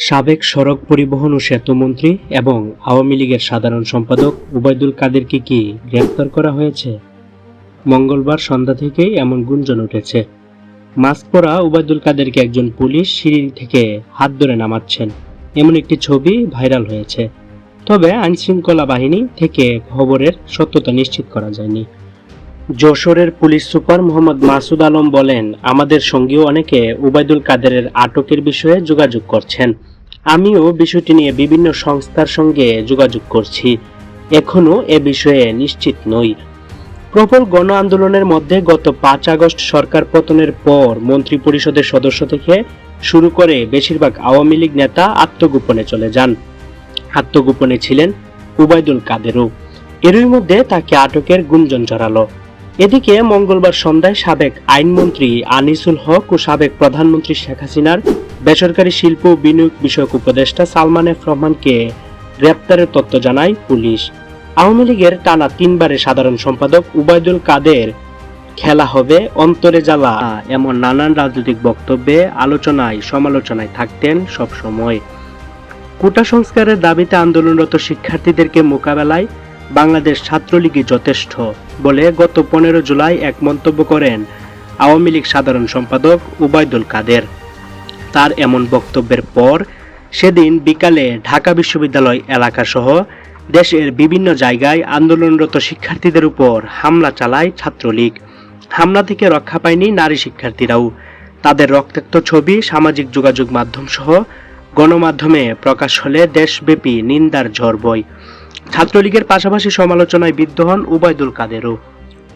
সাবেক সড়ক পরিবহন ও সেতু মন্ত্রী এবং আওয়ামী লীগের সাধারণ সম্পাদক ওবায়দুল কাদেরকে কি গ্রেপ্তার করা হয়েছে? মঙ্গলবার সন্ধ্যা থেকেই এমন গুঞ্জন উঠেছে। মাস্ক পরা ওবায়দুল কাদেরকে একজন পুলিশ সিঁড়ি থেকে হাত ধরে নামাচ্ছেন, এমন একটি ছবি ভাইরাল হয়েছে। তবে আইনশৃঙ্খলা বাহিনী থেকে খবরের সত্যতা নিশ্চিত করা যায়নি। যশোরের পুলিশ সুপার মোহাম্মদ মাসুদ আলম বলেন, আমাদের সঙ্গেও অনেকে ওবায়দুল কাদেরের আটকের বিষয়ে যোগাযোগ করছেন। আমিও বিষয়টি নিয়ে বিভিন্ন সংস্থার সঙ্গে যোগাযোগ করছি। এখনো এ বিষয়ে নিশ্চিত নই। প্রবল গণ আন্দোলনের মধ্যে গত 5 আগস্ট সরকার পতনের পর মন্ত্রী পরিষদের সদস্য থেকে শুরু করে বেশিরভাগ আওয়ামী লীগ নেতা আত্মগোপনে চলে যান। আত্মগোপনে ছিলেন ওবায়দুল কাদেরও। এরই মধ্যে তাকে আটকের গুঞ্জন ছড়ালো। এদিকে মঙ্গলবার সন্ধ্যায় সাবেক আইনমন্ত্রী আনিসুল হক ও সাবেক প্রধানমন্ত্রী শেখ হাসিনার বেসরকারি শিল্প ও বিনিয়োগ বিষয়ক উপদেষ্টা সালমান এফ রহমানকে গ্রেপ্তারের তথ্য জানায় পুলিশ। আওয়ামী লীগের টানা 3 বারের সাধারণ সম্পাদক ওবায়দুল কাদের খেলা হবে অন্তরে জ্বালা, এমন নানান রাজনৈতিক বক্তব্যে আলোচনায় সমালোচনায় থাকতেন সবসময়। কোটা সংস্কারের দাবিতে আন্দোলনরত শিক্ষার্থীদেরকে মোকাবেলায় বাংলাদেশ ছাত্রলীগই যথেষ্ট বলে গত 15 জুলাই এক মন্তব্য করেন আওয়ামী লীগ সাধারণ সম্পাদক ওবায়দুল কাদের। তার এমন বক্তব্যের পর সেদিন বিকালে ঢাকা বিশ্ববিদ্যালয় এলাকাসহ দেশের বিভিন্ন জায়গায় আন্দোলনরত শিক্ষার্থীদের উপর হামলা চালায় ছাত্রলীগ। হামলা থেকে রক্ষা পায়নি নারী শিক্ষার্থীরাও। তাদের রক্তাক্ত ছবি সামাজিক যোগাযোগ মাধ্যম সহ গণমাধ্যমে প্রকাশ হলে দেশব্যাপী নিন্দার ঝড় বয়। ছাত্রলীগের পাশাপাশি সমালোচনায় বিদ্ধ হন ওবায়দুল কাদেরও।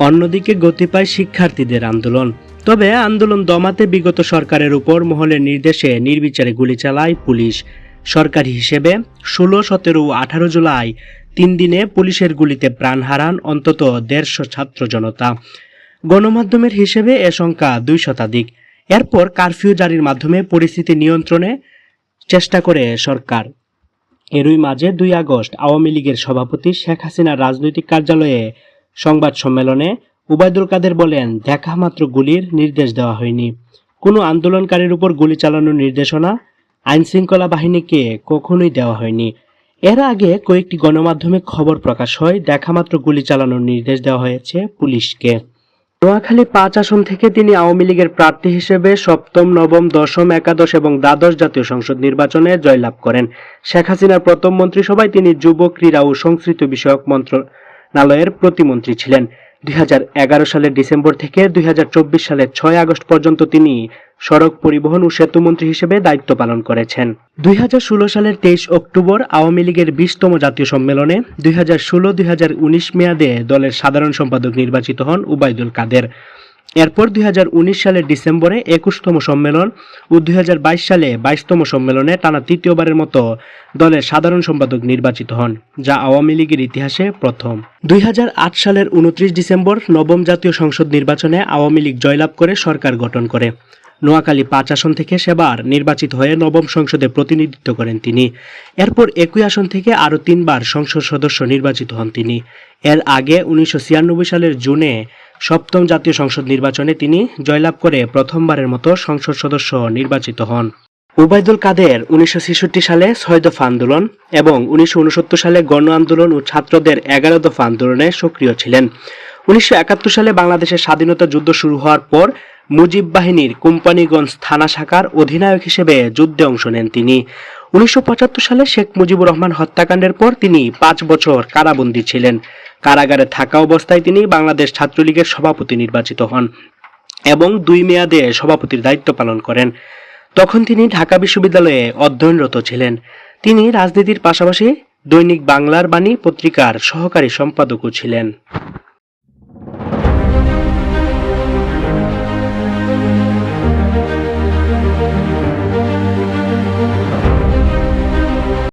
অন্যদিকে গতি পায় শিক্ষার্থীদের আন্দোলন। তবে আন্দোলন দমাতে বিগত সরকারের উপর মহলের নির্দেশে নির্বিচারে গুলি চালায় পুলিশ। সরকারি হিসেবে 16, 17 ও 18 জুলাই 3 দিনে পুলিশের গুলিতে প্রাণ হারান অন্তত 150 ছাত্র জনতা। গণমাধ্যমের হিসেবে এ সংখ্যা 2 শতাধিক। এরপর কারফিউ জারির মাধ্যমে পরিস্থিতি নিয়ন্ত্রণে চেষ্টা করে সরকার। এরই মাঝে 2 আগস্ট আওয়ামী লীগের সভাপতি শেখ হাসিনার রাজনৈতিক কার্যালয়ে সংবাদ সম্মেলনে ওবায়দুল কাদের বলেন, দেখা মাত্র গুলির নির্দেশ দেওয়া হয়নি। কোনো আন্দোলনকারীর উপর গুলি চালানোর নির্দেশনা আইনশৃঙ্খলা বাহিনীকে কখনোই দেওয়া হয়নি। এর আগে কয়েকটি গণমাধ্যমে খবর প্রকাশ হয় দেখা মাত্র গুলি চালানোর নির্দেশ দেওয়া হয়েছে পুলিশকে। নোয়াখালী 5 আসন থেকে তিনি আওয়ামী লীগের প্রার্থী হিসেবে 7ম, 9ম, 10ম, 11ম এবং দ্বাদশ জাতীয় সংসদ নির্বাচনে জয়লাভ করেন। শেখ হাসিনার প্রথম মন্ত্রিসভায় তিনি যুব, ক্রীড়া ও সংস্কৃতি বিষয়ক মন্ত্রণালয়ের প্রতিমন্ত্রী ছিলেন। 2011 সালের ডিসেম্বর থেকে 2024 সালের 6 আগস্ট পর্যন্ত তিনি সড়ক পরিবহন ও সেতু মন্ত্রী হিসেবে দায়িত্ব পালন করেছেন। 2016 সালের 23 অক্টোবর আওয়ামী লীগের 20তম জাতীয় সম্মেলনে 2016-2019 মেয়াদে দলের সাধারণ সম্পাদক নির্বাচিত হন ওবায়দুল কাদের। এরপর 2019 সালের ডিসেম্বরে 21তম সম্মেলন ও 2022 সালে 22তম সম্মেলনে টানা 3য়বারের মতো দলের সাধারণ সম্পাদক নির্বাচিত হন, যা আওয়ামী লীগের ইতিহাসে প্রথম। 2008 সালের 29 ডিসেম্বর 9ম জাতীয় সংসদ নির্বাচনে আওয়ামী লীগ জয়লাভ করে সরকার গঠন করে। নোয়াখালী 5 আসন থেকে সেবার নির্বাচিত হয়ে 9ম সংসদে প্রতিনিধিত্ব করেন তিনি। এরপর একই আসন থেকে আরও 3 বার সংসদ সদস্য নির্বাচিত হন তিনি। এর আগে 1996 সালের জুনে 7ম জাতীয় সংসদ নির্বাচনে তিনি জয়লাভ করে প্রথমবারের মতো সংসদ সদস্য নির্বাচিত হন। ওবায়দুল কাদের 1966 সালে 6 দফা আন্দোলন এবং 1969 সালে গণ আন্দোলন ও ছাত্রদের 11 দফা আন্দোলনে সক্রিয় ছিলেন। 1971 সালে বাংলাদেশের স্বাধীনতা যুদ্ধ শুরু হওয়ার পর মুজিব বাহিনীর কোম্পানিগঞ্জ থানা শাখার অধিনায়ক হিসেবে যুদ্ধে অংশ নেন তিনি। 1975 সালে শেখ মুজিবুর রহমান হত্যাকাণ্ডের পর তিনি 5 বছর কারাবন্দী ছিলেন। কারাগারে থাকা অবস্থায় তিনি বাংলাদেশ ছাত্রলীগের সভাপতি নির্বাচিত হন এবং 2 মেয়াদে সভাপতির দায়িত্ব পালন করেন। তখন তিনি ঢাকা বিশ্ববিদ্যালয়ে অধ্যয়নরত ছিলেন। তিনি রাজনীতির পাশাপাশি দৈনিক বাংলার বাণী পত্রিকার সহকারী সম্পাদকও ছিলেন।